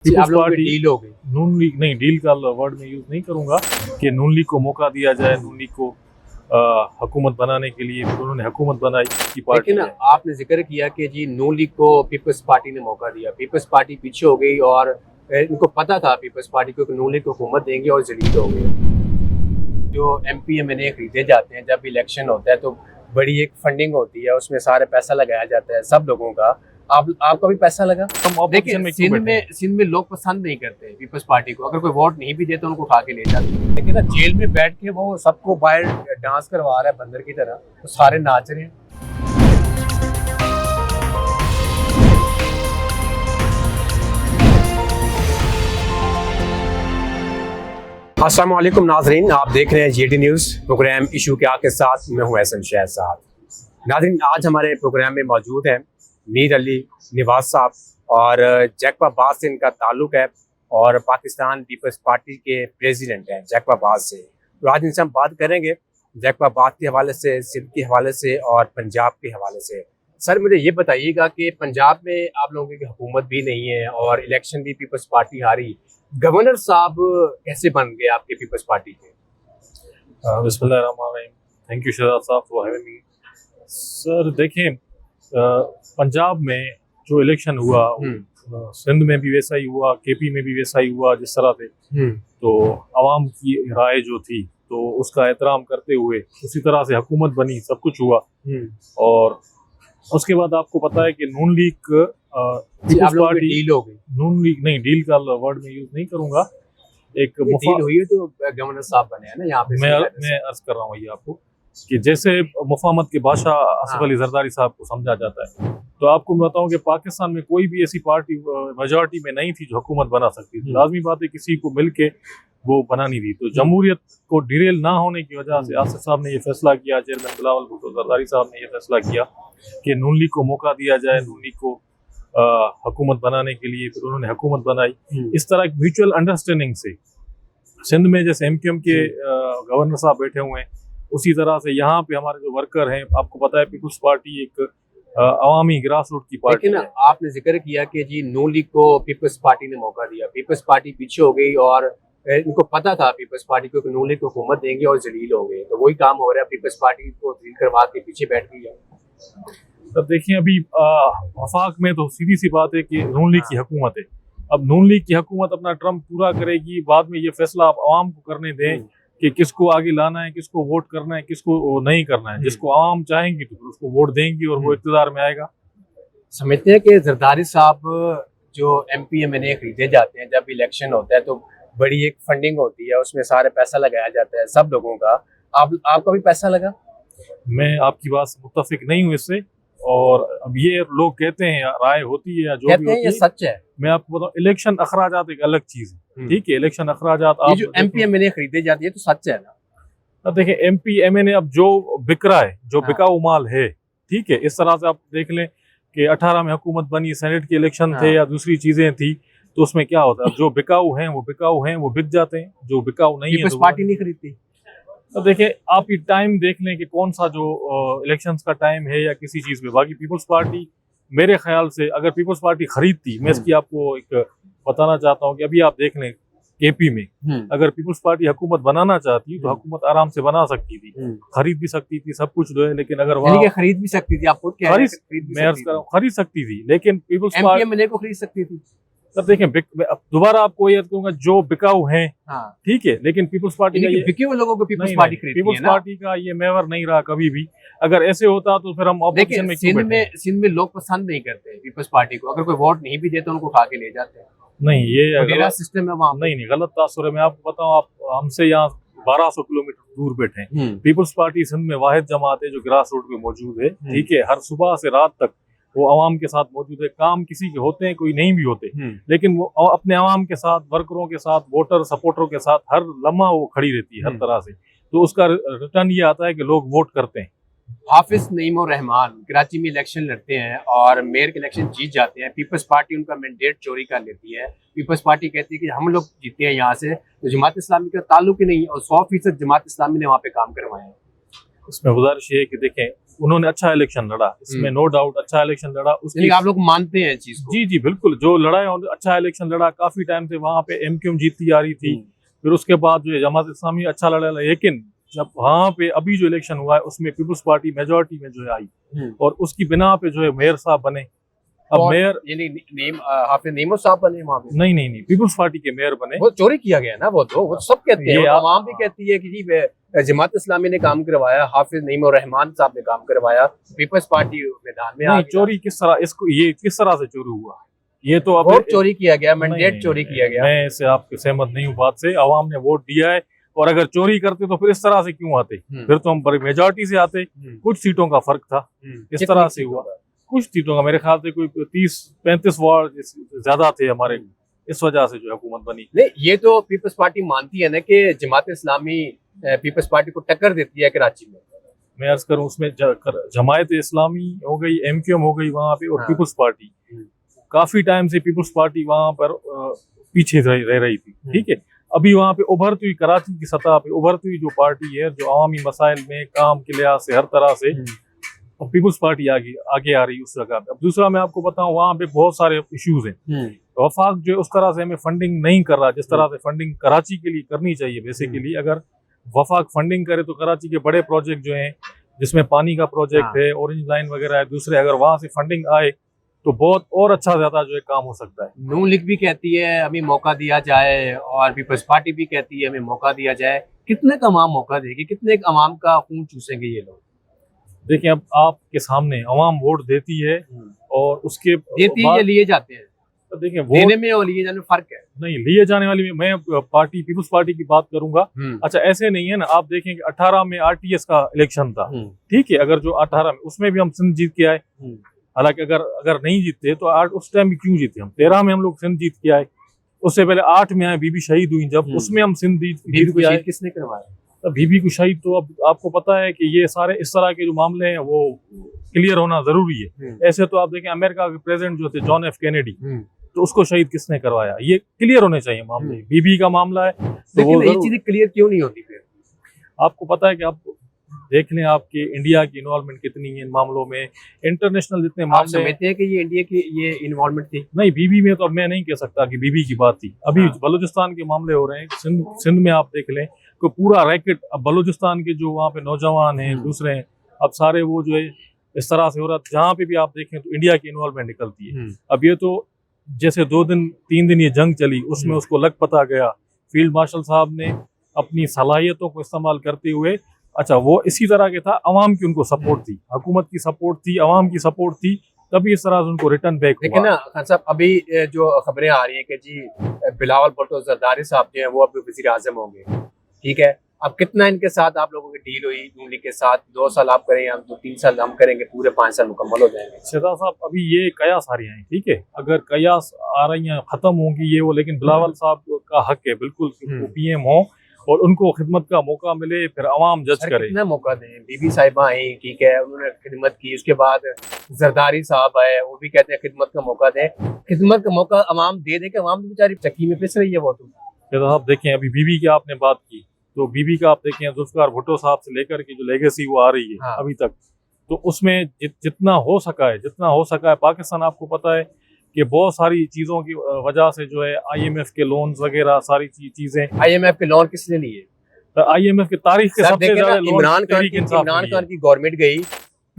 Peoples party deal हो गई। नून league नहीं, डील का वर्ड मैं यूज नहीं करूंगा कि नून लीग को मौका दिया जाए, नून लीग को हुकूमत बनाने के लिए। फिर उन्होंने हुकूमत बनाई की पार्टी लेकिन आपने जिक्र किया कि जी नून लीग को पीपल्स पार्टी ने मौका दिया, पीपल्स पार्टी पीछे हो गई और इनको पता था पीपल्स पार्टी को कि नून लीग को हुकूमत देंगे और जलील हो गए। जो MP MNA खरीदे जाते हैं, जब इलेक्शन होता है तो बड़ी एक फंडिंग होती है, उसमें सारे पैसा लगाया जाता है सब लोगों का। आपका भी पैसा लगा। देखिए सिंध में लोग पसंद नहीं करते पीपल्स पार्टी को, अगर कोई वोट नहीं भी देते उनको उठा के ले जाते हैं। लेकिन ना जेल में बैठ के वो सबको बाहर डांस करवा रहा है बंदर की तरह, तो सारे नाच रहे हैं। अस्सलाम वालेकुम नाजरीन, आप देख रहे हैं GT न्यूज़ प्रोग्राम इशू क्या के साथ। मैं हूं एहसन शहजाद। नाजरीन, आज हमारे प्रोग्राम में मौजूद हैं मीर अली नवाज साहब और जैकबा बाज से इनका ताल्लुक है और पाकिस्तान पीपल्स पार्टी के प्रेसिडेंट हैं जैकबा बाज से। तो आज इनसे हम बात करेंगे जैकबा बाज के हवाले से, सिंध के हवाले से और पंजाब के हवाले से। सर मुझे ये बताइएगा कि पंजाब में आप लोगों की हुकूमत भी नहीं है और इलेक्शन भी पीपल्स पार्टी हारी, गवर्नर साहब कैसे बन गए आपके पीपल्स पार्टी के? बिस्मिल्लाहिर्रहमानिर्रहीम। थैंक यू शहजाद साहब फॉर हैविंग मी। सर देखें, पंजाब में जो इलेक्शन हुआ सिंध में भी वैसा ही हुआ, KP में भी वैसा ही हुआ जिस तरह से। तो आवाम की राय जो थी तो उसका एहतराम करते हुए उसी तरह से हुकूमत बनी, सब कुछ हुआ। और उसके बाद आपको पता है कि नून लीग पार्टी डील हो गई। नून लीग नहीं, डील का वर्ड मैं यूज नहीं करूंगा। एक डील हुई है तो गवर्नर साहब बने हैं ना यहाँ पे। मैं अर्ज कर रहा हूँ ये आपको कि जैसे मुफाहमत के बादशाह आसिफ अली जरदारी साहब को समझा जाता है, तो आपको मैं बताऊं कि पाकिस्तान में कोई भी ऐसी पार्टी मेजॉरिटी में नहीं थी जो हुकूमत बना सकती थी। लाजमी बात है किसी को मिलके वो बनानी थी। तो जमहूरियत को डिरेल ना होने की वजह से आसिफ साहब ने ये फैसला किया, चेयरमैन बिलावल भुट्टो जरदारी साहब ने ये फैसला किया कि नून लीग को मौका दिया जाए, नून लीग को हुकूमत बनाने के लिए। फिर उन्होंने हुकूमत बनाई। इस तरह एक म्यूचुअल अंडरस्टैंडिंग से सिंध में जैसे MQM के गवर्नर साहब बैठे हुए हैं, उसी तरह से यहाँ पे हमारे जो वर्कर हैं, आपको पता है पीपल्स पार्टी एक अवामी ग्रास रूट की पार्टी है। आपने जिक्र किया कि जी नून लीग को पीपल्स पार्टी ने मौका दिया, पीपल्स पार्टी पीछे हो गई और इनको पता था पीपल्स पार्टी को नून लीग को हुकूमत देंगे और जलील हो गए। तो वही काम हो रहा है, पीपल्स पार्टी को जलील करवा के पीछे बैठ गई है। तब देखिए अभी वफाक में तो सीधी सी बात है कि नून लीग की हुकूमत है। अब नून लीग की हुकूमत अपना ट्रम्प पूरा करेगी, बाद में ये फैसला आप आवाम को करने दें कि किसको आगे लाना है, किसको वोट करना है, किसको नहीं करना है। जिसको आवाम चाहेंगी तो उसको वोट देंगी और वो इक़्तिदार में आएगा। समझते हैं कि जरदारी साहब जो MP MNA खरीदे जाते हैं, जब इलेक्शन होता है तो बड़ी एक फंडिंग होती है, उसमें सारे पैसा लगाया जाता है सब लोगों का। आपका भी पैसा लगा? मैं आपकी बात से मुत्तफिक नहीं हूँ इससे। और अब ये लोग कहते हैं, राय होती है या जो भी होती है, ये सच है। मैं आपको बताऊं, इलेक्शन अखराजात एक अलग चीज है, ठीक है। इलेक्शन अखराजात ये जो MP MNA खरीदे जाती है तो सच है ना? देखिए MP MNA अब जो बिक रहा है, जो बिकाऊ माल है, ठीक है। इस तरह से आप देख लें कि 18 में हुकूमत बनी, सेनेट के इलेक्शन थे या दूसरी चीजें थी, तो उसमें क्या होता है, जो बिकाऊ हैं वो बिक जाते हैं, जो बिकाऊ नहीं है तो पार्टी नहीं खरीदती। तो देखिए आप ये टाइम देख लें कि कौन सा जो इलेक्शंस का टाइम है या किसी चीज़ में। बाकी पीपल्स पार्टी मेरे ख्याल से अगर पीपल्स पार्टी खरीदती, मैं इसकी आपको एक बताना चाहता हूँ कि अभी आप देख लें KP में अगर पीपल्स पार्टी हुकूमत बनाना चाहती तो हुकूमत आराम से बना सकती थी, खरीद भी सकती थी, सब कुछ जो है। लेकिन अगर वहाँ खरीद भी सकती थी, आपको खरीद सकती थी, लेकिन पीपल्स पार्टी को खरीद सकती थी। तब देखें दोबारा आपको ये कहूँगा, जो बिकाऊ हैं, ठीक है, लेकिन पीपल्स पार्टी का बिके हुए लोगों को पीपल्स पार्टी खरीदती है ना? पीपल्स पार्टी का ये मेवर नहीं रहा कभी भी। अगर ऐसे होता तो फिर हम ऑपोजिशन में सिंध में लोग पसंद नहीं करते पीपल्स पार्टी को, अगर कोई वोट नहीं भी देते उनको उठा के ले जाते हैं। नहीं, ये गलत सिस्टम है वहाँ। नहीं, गलत तासुर है। मैं आपको बताऊँ, आप हमसे यहाँ 1200 किलोमीटर दूर बैठे हैं। पीपल्स पार्टी सिंध में वाहिद जमात है जो ग्रास रूट में मौजूद है, ठीक है। हर सुबह से रात तक वो आवाम के साथ मौजूद है। काम किसी के होते हैं, कोई नहीं भी होते, लेकिन वो अपने आवाम के साथ, वर्करों के साथ, वोटर सपोर्टरों के साथ हर लम्हा वो खड़ी रहती है हर तरह से। तो उसका रिटर्न ये आता है कि लोग वोट करते हैं। हाफिज नईम और रहमान कराची में इलेक्शन लड़ते हैं और मेयर के इलेक्शन जीत जाते हैं। पीपल्स पार्टी उनका मैंडेट चोरी कर लेती है। पीपल्स पार्टी कहती है कि हम लोग जीते हैं यहाँ से, तो जमात इस्लामी का ताल्लुक ही नहीं, और 100% जमात इस्लामी ने वहाँ पे काम करवाया है। उसमें गुजारिश ये है कि देखें, उन्होंने अच्छा इलेक्शन लड़ा, इसमें नो डाउट अच्छा इलेक्शन लड़ा। उसकी आप लोग मानते हैं चीज को? जी जी बिल्कुल, जो लड़ा है अच्छा इलेक्शन लड़ा। काफी टाइम से वहाँ पे एमक्यूएम जीतती आ रही थी, फिर उसके बाद जो है जमात इस्लामी अच्छा लड़ा, लेकिन जब वहाँ पे अभी जो इलेक्शन हुआ है उसमें पीपुल्स पार्टी मेजोरिटी में जो है आई और उसकी बिना पे जो है मेयर साहब बने। अब मेयर हाफिज नेमो साहब बने वहाँ पे? नहीं, पीपुल्स पार्टी के मेयर बने। वो चोरी किया गया ना, वो तो सब कहते हैं, आवाम भी कहती है कि जी जमात इस्लामी ने काम करवाया, हाफिज नईम रहमान साहब ने काम करवाया, पीपल्स पार्टी मैदान में। नहीं, चोरी किस तरह, इसको ये किस तरह से चोरी हुआ? ये तो अब वोट चोरी किया गया, मैंडेट चोरी किया गया। मैं इससे आपके सहमत नहीं हूँ बात से। आवाम ने वोट दिया है और अगर चोरी करते तो फिर इस तरह से क्यों आते? फिर तो हम बड़ी मेजोरिटी से आते। कुछ सीटों का फर्क था, इस तरह से हुआ। कुछ सीटों का मेरे ख्याल से कोई 30-35 वार्ड ज्यादा थे हमारे, इस वजह से जो हुकूमत बनी। नहीं, ये तो पीपल्स पार्टी मानती है ना कि जमात इस्लामी पीपल्स पार्टी को टक्कर देती है कराची में। मैं अर्ज करूं उसमें जमायत इस्लामी हो गई, एमक्यूएम हो गई वहाँ पे, और पीपल्स पार्टी काफी टाइम से पीपल्स पार्टी वहाँ पर पीछे रह रही थी। ठीक है, अभी वहाँ पे उभरती हुई कराची की सतह पे उभरती हुई जो पार्टी है, जो अवामी मसाइल में काम के लिहाज से हर तरह से पीपल्स पार्टी आगे आ रही है उस जगह पे। अब दूसरा मैं आपको बताऊं, वहाँ पे बहुत सारे इश्यूज हैं। वफाक जो उस तरह से हमें फंडिंग नहीं कर रहा जिस तरह से फंडिंग कराची के लिए करनी चाहिए। बेसिकली अगर वफाक फंडिंग करे तो कराची के बड़े प्रोजेक्ट जो हैं, जिसमें पानी का प्रोजेक्ट है, ऑरेंज लाइन वगैरह है, दूसरे अगर वहाँ से फंडिंग आए तो बहुत और अच्छा ज्यादा जो है काम हो सकता है। नून लीग भी कहती है हमें मौका दिया जाए और पीपल्स पार्टी भी कहती है हमें मौका दिया जाए। कितने का अवाम मौका देगी, कितने अवाम का खून चूसेंगे ये लोग? देखिए, अब आपके सामने अवाम वोट देती है और उसके देती है, लिए जाते हैं। तो देखिए, देने में और लिए जाने में फर्क है। नहीं, लिए जाने वाली में मैं पार्टी पीपल्स पार्टी की बात करूंगा। अच्छा, ऐसे नहीं है ना, आप देखें कि 18 में आरटीएस का इलेक्शन था। ठीक है, अगर जो 18 में, उसमें भी हम सिंध जीत के आए। हालांकि अगर नहीं जीतते तो उस टाइम भी क्यों जीते हम? 13 में हम लोग सिंध जीत के आए, उससे पहले 8 में आए, बीबी शहीद हुई जब, उसमें हम सिंध जीत के आए। किसने करवाया? बीबी को शहीद तो अब आपको पता है कि ये सारे इस तरह के जो मामले हैं वो क्लियर होना जरूरी है। ऐसे तो आप देखें, अमेरिका के प्रेसिडेंट जो थे जॉन एफ कैनेडी, तो उसको शहीद किसने करवाया? ये क्लियर होने चाहिए मामले। बीबी का मामला है तो वो ये चीजें क्लियर क्यों नहीं होती? फिर आपको पता है कि आप देख लें आपके इंडिया की इन्वॉल्वमेंट कितनी है इन मामलों में। इंटरनेशल जितने मामले समझते हैं कि ये इंडिया की ये इन्वॉल्वमेंट थी? नहीं, बीबी में तो अब मैं नहीं कह सकता कि बीबी की बात थी। अभी बलूचिस्तान के मामले हो रहे हैं, सिंध में आप देख लें कोई पूरा रैकेट। अब बलूचिस्तान के जो वहाँ पे नौजवान हैं, दूसरे हैं, अब सारे वो जो है इस तरह से हो रहा है। जहाँ पे भी आप देखें तो इंडिया की इन्वॉल्वमेंट निकलती है। अब ये तो जैसे 2-3 दिन ये जंग चली, उसमें उसको लग पता गया, फील्ड मार्शल साहब ने अपनी सलाहियतों को इस्तेमाल करते हुए, अच्छा वो इसी तरह के था, अवाम की उनको सपोर्ट थी, हुकूमत की सपोर्ट थी, अवाम की सपोर्ट थी, तभी इस तरह से उनको रिटर्न बैक हुआ। लेकिन ना खान साहब, अभी जो खबरें आ रही हैं कि जी बिलावल भुट्टो जरदारी साहब जो हैं वो अब वज़ीर आज़म होंगे। ठीक है, अब कितना इनके साथ आप लोगों की डील हुई नून लीग के साथ? 2 साल आप करें, हम 2-3 साल हम करेंगे, पूरे 5 साल मुकम्मल हो जाएंगे। शहजाद साहब, अभी ये कयास आ रही हैं। ठीक है, अगर कयास आ रही हैं खत्म होंगी ये वो, लेकिन बिलावल साहब का हक है बिल्कुल वो पीएम हो और उनको खिदमत का मौका मिले, फिर अवाम जज करे। कितना मौका दें? बीबी साहिबा आई, ठीक है, उन्होंने खिदमत की, उसके बाद जरदारी साहब आए, वो भी कहते हैं खिदमत का मौका दें। खिदमत का मौका अवाम दे दे के अवाम तो बेचारी चक्की में पिस रही है। वो तो आप देखें, अभी बीबी की आपने बात की, तो बीबी का आप देखें जुल्फिकार भुट्टो साहब से लेकर के जो लेगेसी वो आ रही है अभी तक, तो उसमें जितना हो सका है पाकिस्तान, आपको पता है कि बहुत सारी चीजों की वजह से जो है IMF के लोन्स वगैरह सारी चीजें। IMF के लोन किसने लिए? IMF की तारीख के सबसे ज्यादा इमरान खान की गवर्नमेंट गई,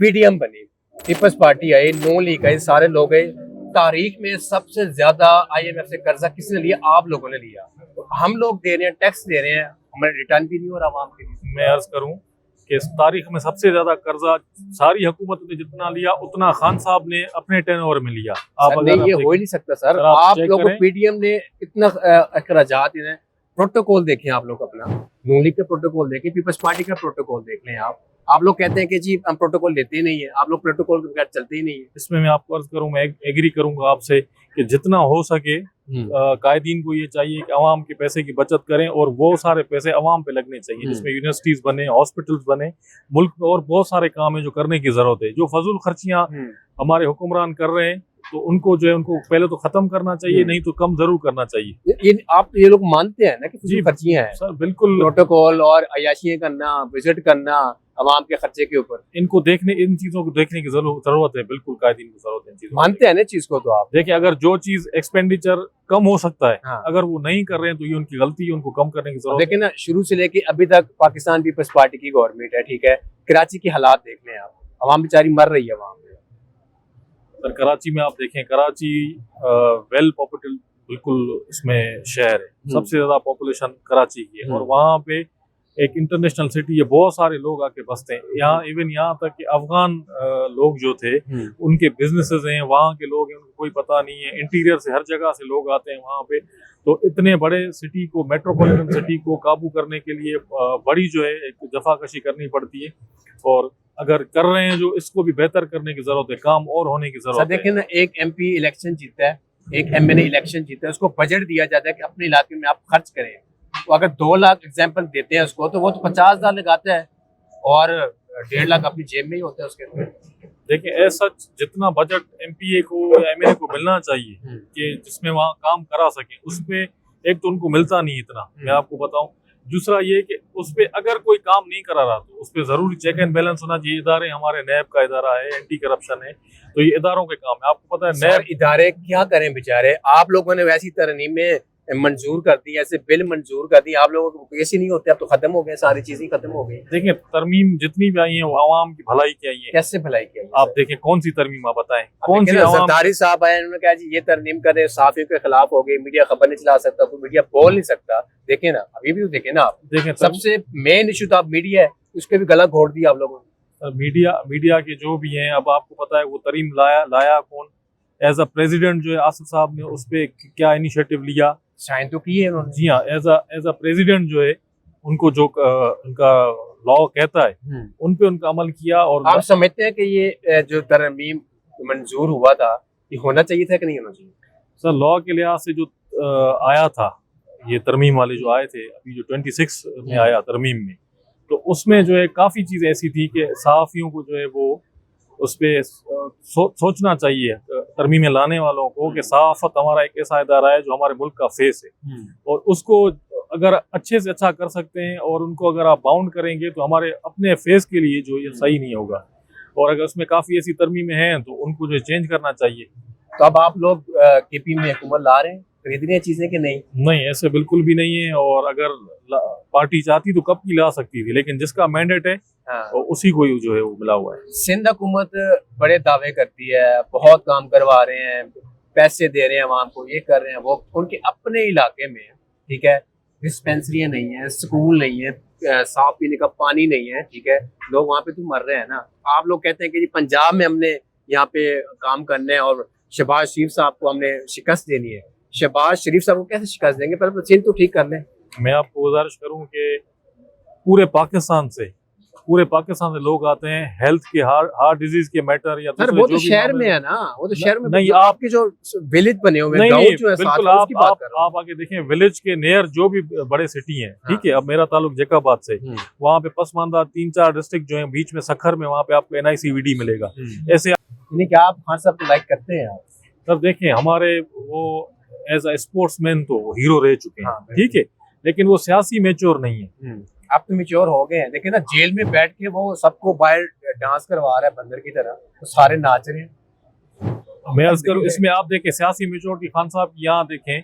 PDM बनी, पीपल्स पार्टी आई, नून लीग आई, सारे लोग गए। तारीख में सबसे ज्यादा IMF से कर्जा किसने लिया? आप लोगों ने लिया। हम लोग दे रहे हैं, टैक्स दे रहे हैं, हमारे रिटर्न भी नहीं हो रहा आवाम के लिए। मैं अर्ज करूं कि इस तारीख में सबसे ज्यादा कर्जा सारी हुकूमत ने जितना लिया, उतना खान साहब ने अपने टर्नओवर में लिया। आप ये हो ही नहीं सकता सर। आप लोगों को PDM ने इतना अखराजात, प्रोटोकॉल देखें आप लोग अपना, नून लीग का प्रोटोकॉल देखें, पीपल्स पार्टी का प्रोटोकॉल देख लें। आप लोग कहते हैं कि जी हम प्रोटोकॉल लेते ही नहीं है, आप लोग प्रोटोकॉल के बगैर चलते ही नहीं है। इसमें मैं आपको अर्ज करूं, मैं एग्री करूंगा आपसे कि जितना हो सके कायदीन को ये चाहिए कि अवाम के पैसे की बचत करें और वो सारे पैसे अवाम पे लगने चाहिए, जिसमें यूनिवर्सिटीज बने, हॉस्पिटल्स बने, मुल्क में और बहुत सारे काम है जो करने की जरूरत है। जो फजूल खर्चियां हमारे हुक्मरान कर रहे हैं, तो उनको जो है उनको पहले तो खत्म करना चाहिए, नहीं तो कम जरूर करना चाहिए। आप ये लोग मानते हैं ना कि फजूल खर्चियां हैं? सर बिल्कुल। प्रोटोकॉल और अयाशियां करना, विजिट करना, आवाम के खर्चे के ऊपर। इन चीजों को देखने की जरूरत है, बिल्कुल कायदीन को जरूरत है इन चीजों को। मानते हैं ना चीज को? तो आप देखिए, अगर जो चीज एक्सपेंडिचर कम हो सकता है, हाँ। अगर वो नहीं कर रहे हैं तो ये उनकी गलती है, उनको कम करने की जरूरत है। देखिए ना, शुरू से लेके अभी तक पाकिस्तान पीपल्स पार्टी की गवर्नमेंट है, ठीक है। कराची की हालात देख लें आप, आवाम बेचारी मर रही है वहाँ पे। सर, कराची में आप देखें, कराची वेल पॉपुलेटेड बिल्कुल इसमें शहर है, सबसे ज्यादा पॉपुलेशन कराची की है, और वहाँ पे एक इंटरनेशनल सिटी है, बहुत सारे लोग आके बसते हैं यहाँ। इवन यहाँ तक कि अफगान लोग जो थे, उनके बिजनेसेस हैं, वहाँ के लोग हैं, उनको कोई पता नहीं है। इंटीरियर से हर जगह से लोग आते हैं वहाँ पे। तो इतने बड़े सिटी को, मेट्रोपॉलिटन सिटी को काबू करने के लिए बड़ी जो है एक जफाकशी करनी पड़ती है, और अगर कर रहे हैं जो, इसको भी बेहतर करने की जरूरत है, काम और होने की जरूरत है। देखिए ना, एक MP इलेक्शन जीता है, एक MNA इलेक्शन जीता है, उसको बजट दिया जाता है कि अपने इलाके में आप खर्च करें। तो अगर 2 लाख एग्जाम्पल देते हैं उसको, तो वो तो 50,000 लगाता है और 1.5 लाख अपनी जेब में ही होता है उसके। देखिए, ऐसा जितना बजट MPA को या MNA को मिलना चाहिए कि जिसमें वहाँ काम करा सके, उस पे एक तो उनको मिलता नहीं इतना, मैं आपको बताऊं। दूसरा ये कि उस पे अगर कोई काम नहीं करा रहा तो उस पे जरूरी चेक एंड बैलेंस होना चाहिए। इदारे, हमारे नैब का इदारा है, एंटी करप्शन है, तो ये इदारों के काम है। आपको पता है नैब इदारे क्या करें बेचारे? आप लोगों ने वैसी तरमीमें मंजूर कर दी, ऐसे बिल मंजूर कर दी, आप लोगों को केस ही नहीं होते, अब तो खत्म हो गए, सारी चीजें खत्म हो गई। देखिए, तरमीम जितनी भी आई है वो आवाम की भलाई की आई है। कैसे भलाई की आई? आप देखें कौन सी तरमीम, आप बताएं कौन सी। जरदारी साहब आए, उन्होंने कहा जी ये तरमीम कर रहे हैं, साफियों के खिलाफ हो गई, मीडिया खबर नहीं चला सकता, कोई मीडिया बोल नहीं सकता। देखे ना, अभी भी देखे ना आप, देखें सबसे मेन इशू तो आप मीडिया है, उसके भी गला घोट दिया आप लोगों ने। मीडिया के जो भी हैं, अब आपको पता है वो तरमीम लाया कौन? एज अ प्रेसिडेंट जो है आसिफ साहब ने उस पे क्या इनिशिएटिव लिया, साइन तो की है उन्होंने। जी हाँ, एज अ प्रेसिडेंट जो है उनको जो उनका लॉ कहता है उन पे उनका अमल किया। और आप समझते हैं कि ये जो तरमीम मंजूर हुआ था, ये होना चाहिए था कि नहीं होना चाहिए? सर, लॉ के लिहाज से जो आया था, ये तरमीम वाले जो आए थे, अभी जो 26 में आया तरमीम में, तो उसमें जो है काफ़ी चीज़ें ऐसी थी कि सहाफ़ियों को जो है वो उस पर सोचना चाहिए, तरमीमें लाने वालों को, कि सहाफ़त हमारा एक ऐसा इदारा है जो हमारे मुल्क का फेस है, और उसको अगर अच्छे से अच्छा कर सकते हैं और उनको अगर आप बाउंड करेंगे तो हमारे अपने फेस के लिए जो ये सही नहीं होगा। और अगर उसमें काफ़ी ऐसी तरमीमें हैं तो उनको जो चेंज करना चाहिए। तो अब आप लोग KP में हुकूमत ला रहे हैं, खरीद रहे हैं चीजें कि नहीं? नहीं, ऐसे बिल्कुल भी नहीं है, और अगर पार्टी चाहती तो कब की ला सकती थी, लेकिन जिसका मैंडेट है और उसी को जो है वो मिला हुआ है। सिंध हुकूमत बड़े दावे करती है, बहुत काम करवा रहे हैं, पैसे दे रहे हैं आवाम को, ये कर रहे हैं वो। उनके अपने इलाके में, ठीक है, डिस्पेंसरियाँ नहीं है, स्कूल नहीं है, साफ पीने का पानी नहीं है, ठीक है, लोग वहाँ पे तो मर रहे हैं ना। आप लोग कहते हैं कि जी पंजाब में हमने यहाँ पे काम करने है और शहबाज शरीफ साहब को हमने शिकस्त देनी है। शहबाज शरीफ साहब को कैसे शिकस्त देंगे? पहले सिंध तो ठीक कर लें। मैं आपको गुजारिश करूं कि पूरे पाकिस्तान से लोग आते हैं हेल्थ के, हार्ट डिजीज के मैटर, या सर वो तो शहर में है ना, वो तो शहर में नहीं, आपके जो विलेज बने हुए हैं, गांव जो है, बिल्कुल आप आके देखें, विलेज के नियर जो भी बड़े सिटी हैं, ठीक है। अब मेरा ताल्लुक जैकाबाद से, वहाँ पे पसमानदा 3-4 डिस्ट्रिक्ट जो है, बीच में सखर में, वहाँ पे आपको NICVD मिलेगा। ऐसे क्या आप खान साहब को लाइक करते हैं आप? सर देखें, हमारे वो एज अ स्पोर्ट्समैन तो वो हीरो रह चुके हैं, ठीक है, लेकिन वो सियासी मैच्योर नहीं है। अब तो मैच्योर हो गए हैं। देखिए ना, जेल में बैठ के वो सबको बाहर डांस करवा रहा है बंदर की तरह, तो सारे नाच रहे हैं। मैं अर्ज करूं, इसमें आप देखें सियासी मैच्योरिटी खान साहब की यहाँ देखें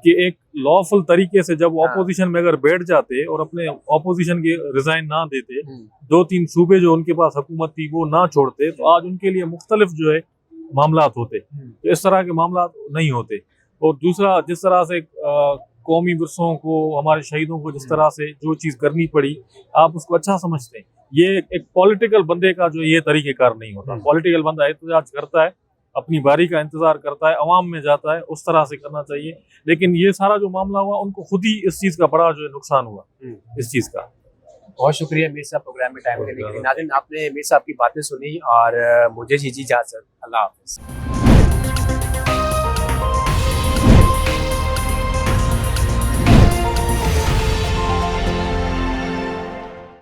कि एक लॉफुल तरीके से जब ऑपोजिशन में अगर बैठ जाते और अपने ऑपोजिशन के रिजाइन ना देते, 2-3 सूबे जो उनके पास हुकूमत थी वो ना छोड़ते, तो आज उनके लिए मुख्तलिफ जो है मामलात होते। तो इस तरह के मामलात नहीं होते। और दूसरा, जिस तरह से कौमी विरसों को, हमारे शहीदों को जिस तरह से जो चीज़ करनी पड़ी, आप उसको अच्छा समझते हैं। ये एक पॉलिटिकल बंदे का जो ये तरीक़ेकार नहीं होता। पॉलिटिकल बंदा एहतजाज करता है, अपनी बारी का इंतजार करता है, अवाम में जाता है, उस तरह से करना चाहिए। लेकिन ये सारा जो मामला हुआ, उनको खुद ही इस चीज़ का बड़ा जो है नुकसान हुआ इस चीज़ का। बहुत शुक्रिया मीर साहब प्रोग्राम में टाइम देने के लिए। नाज़रीन, आपने मीर साहब की बातें सुनी और मुझे जी इजाज़त। अल्लाह हाफ़िज़।